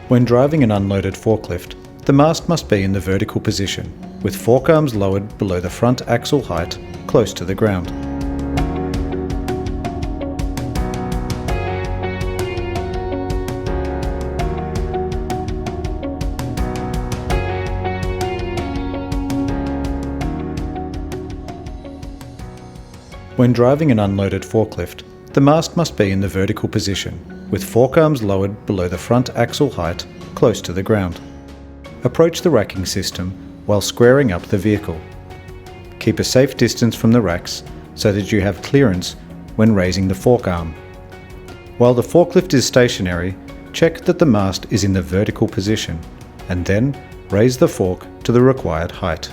When driving an unloaded forklift, the mast must be in the vertical position, with fork arms lowered below the front axle height, close to the ground. When driving an unloaded forklift, the mast must be in the vertical position, with fork arms lowered below the front axle height, close to the ground. Approach the racking system while squaring up the vehicle. Keep a safe distance from the racks so that you have clearance when raising the fork arm. While the forklift is stationary, check that the mast is in the vertical position, and then raise the fork to the required height.